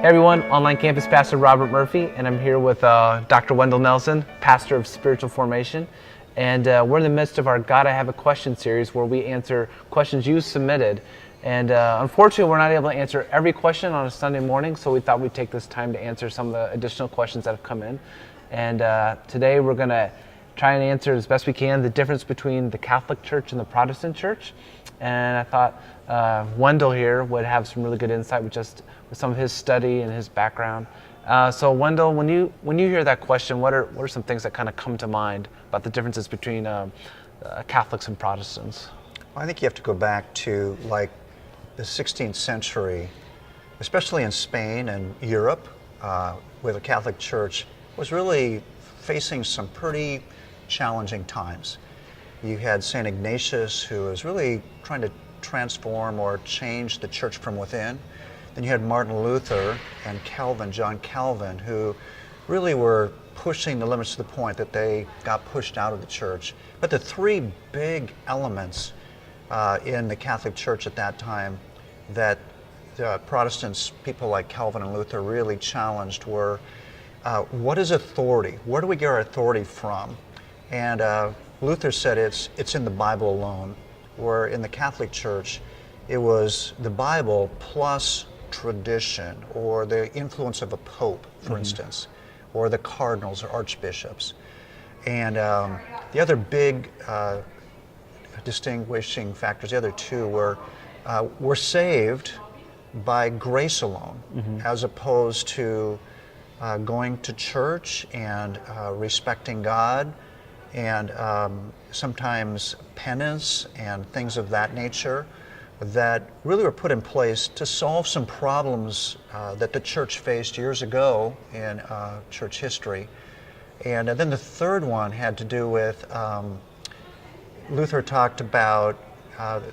Hey everyone, online campus pastor Robert Murphy, and I'm here with Dr. Wendell Nelson, pastor of spiritual formation. And we're in the midst of our God I Have a Question series where we answer questions you submitted. And unfortunately, we're not able to answer every question on a Sunday morning, so we thought we'd take this time to answer some of the additional questions that have come in. And today we're going to try and answer as best we can the difference between the Catholic Church and the Protestant Church. And I thought Wendell here would have some really good insight with some of his study and his background. So Wendell, when you hear that question, what are some things that kind of come to mind about the differences between Catholics and Protestants? Well, I think you have to go back to like the 16th century, especially in Spain and Europe, where the Catholic Church was really facing some pretty challenging times. You had St. Ignatius, who was really trying to transform or change the church from within. Then you had Martin Luther and John Calvin, who really were pushing the limits to the point that they got pushed out of the church. But the three big elements in the Catholic Church at that time that Protestants, people like Calvin and Luther, really challenged were, what is authority? Where do we get our authority from? And Luther said it's in the Bible alone, where in the Catholic Church it was the Bible plus tradition, or the influence of a pope, for instance, or the cardinals or archbishops. And the other big distinguishing factors, the other two were we're saved by grace alone, as opposed to going to church and respecting God, and sometimes penance and things of that nature that really were put in place to solve some problems that the church faced years ago in church history. And then the third one had to do with, Luther talked about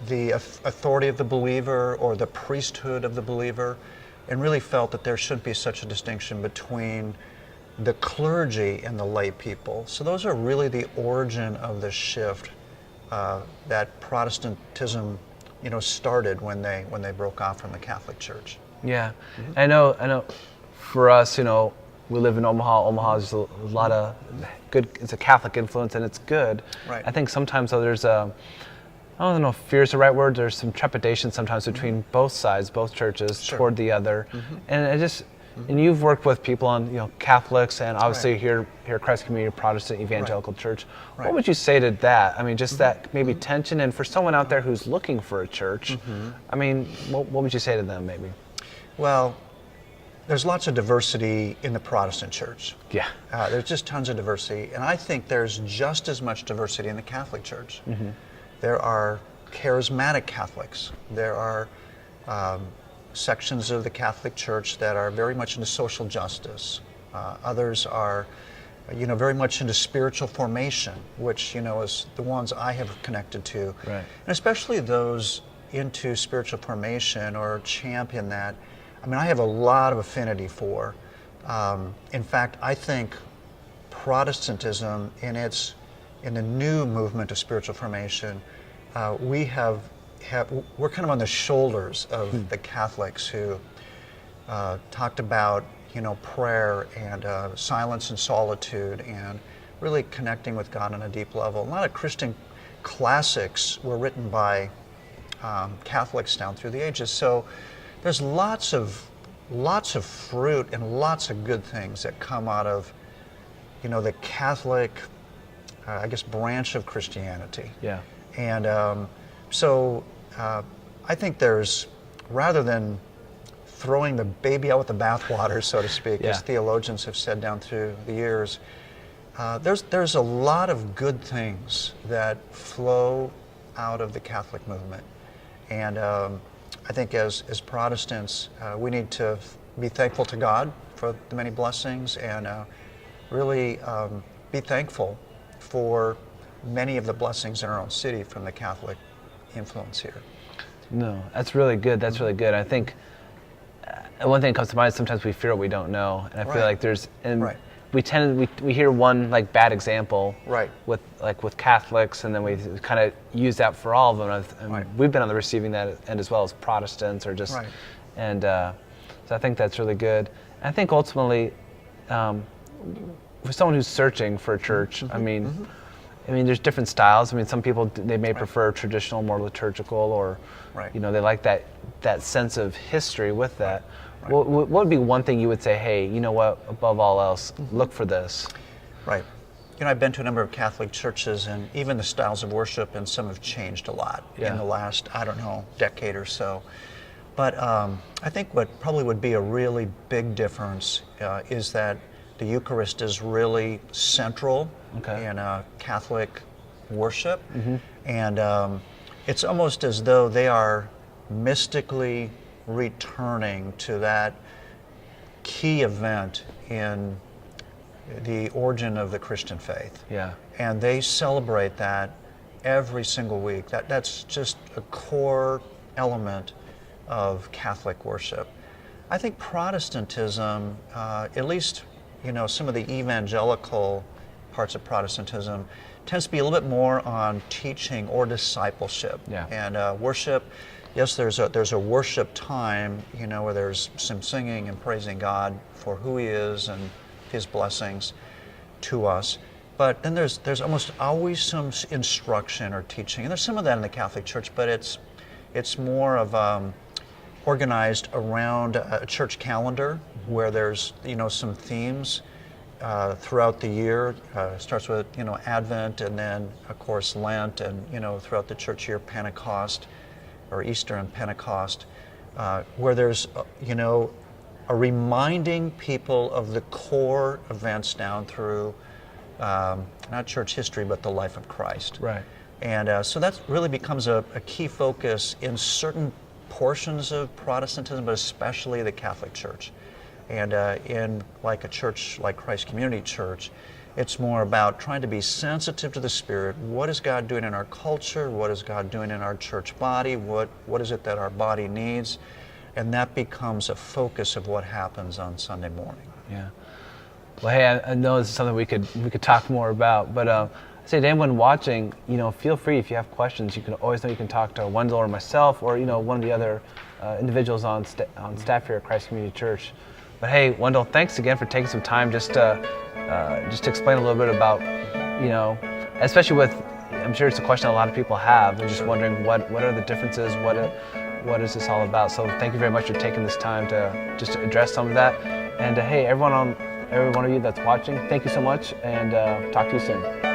the authority of the believer or the priesthood of the believer, and really felt that there shouldn't be such a distinction between the clergy and the lay people. So those are really the origin of the shift that Protestantism, started when they broke off from the Catholic Church. Yeah, I know. For us, we live in Omaha. Omaha is a lot of good. It's a Catholic influence, and it's good. Right. I think sometimes though there's I don't know if fear is the right word. There's some trepidation sometimes between both sides, both churches, toward the other, and and you've worked with people on Catholics and obviously here at Christ Community Protestant Evangelical Church. What would you say to that? I mean, just that maybe tension, and for someone out there who's looking for a church, I mean, what would you say to them maybe? Well, there's lots of diversity in the Protestant Church. Yeah. There's just tons of diversity, and I think there's just as much diversity in the Catholic Church. There are charismatic Catholics. There are sections of the Catholic Church that are very much into social justice. Others are, very much into spiritual formation, which, is the ones I have connected to. Right. And especially those into spiritual formation or champion that, I have a lot of affinity for. In fact, I think Protestantism in the new movement of spiritual formation, we're kind of on the shoulders of the Catholics who talked about, prayer and silence and solitude and really connecting with God on a deep level. A lot of Christian classics were written by Catholics down through the ages. So there's lots of fruit and lots of good things that come out of, the Catholic, branch of Christianity. Yeah. And so I think there's, rather than throwing the baby out with the bathwater, so to speak, as theologians have said down through the years, there's a lot of good things that flow out of the Catholic movement. And I think as Protestants, we need to be thankful to God for the many blessings and really be thankful for many of the blessings in our own city from the Catholic influence here. No, that's really good. That's really good. I think one thing that comes to mind is sometimes we fear what we don't know, and I feel like there's we hear one like bad example with Catholics, and then we kind of use that for all of them. And we've been on the receiving that end as well as Protestants, or just and so So I think that's really good. And I think ultimately, for someone who's searching for a church, I mean, there's different styles. I mean, some people, they may prefer traditional, more liturgical, or, Right. they like that sense of history with that. What would be one thing you would say, hey, you know what, above all else, look for this? Right. I've been to a number of Catholic churches, and even the styles of worship, and some have changed a lot in the last, decade or so. But I think what probably would be a really big difference is that the Eucharist is really central in Catholic worship. And it's almost as though they are mystically returning to that key event in the origin of the Christian faith. Yeah. And they celebrate that every single week. That's just a core element of Catholic worship. I think Protestantism, at least some of the evangelical parts of Protestantism, tends to be a little bit more on teaching or discipleship. Yeah. And worship, yes, there's a worship time, where there's some singing and praising God for who He is and His blessings to us. But then there's almost always some instruction or teaching, and there's some of that in the Catholic Church, but it's more of organized around a church calendar where there's some themes throughout the year. Starts with Advent, and then of course Lent, and throughout the church year, Pentecost or Easter and Pentecost, where there's a reminding people of the core events down through not church history, but the life of Christ. Right. And so that really becomes a key focus in certain portions of Protestantism, but especially the Catholic Church. And in like a church like Christ Community Church, it's more about trying to be sensitive to the Spirit. What is God doing in our culture? What is God doing in our church body? What is it that our body needs? And that becomes a focus of what happens on Sunday morning. Yeah. Well, hey, I know this is something we could talk more about, but I say to anyone watching, feel free if you have questions. You can always know you can talk to Wendell or myself, or one of the other individuals on staff here at Christ Community Church. But hey, Wendell, thanks again for taking some time just to explain a little bit about, especially with, I'm sure it's a question a lot of people have. They're just wondering what are the differences, what is this all about? So thank you very much for taking this time to just address some of that. And hey, every one of you that's watching, thank you so much, and talk to you soon.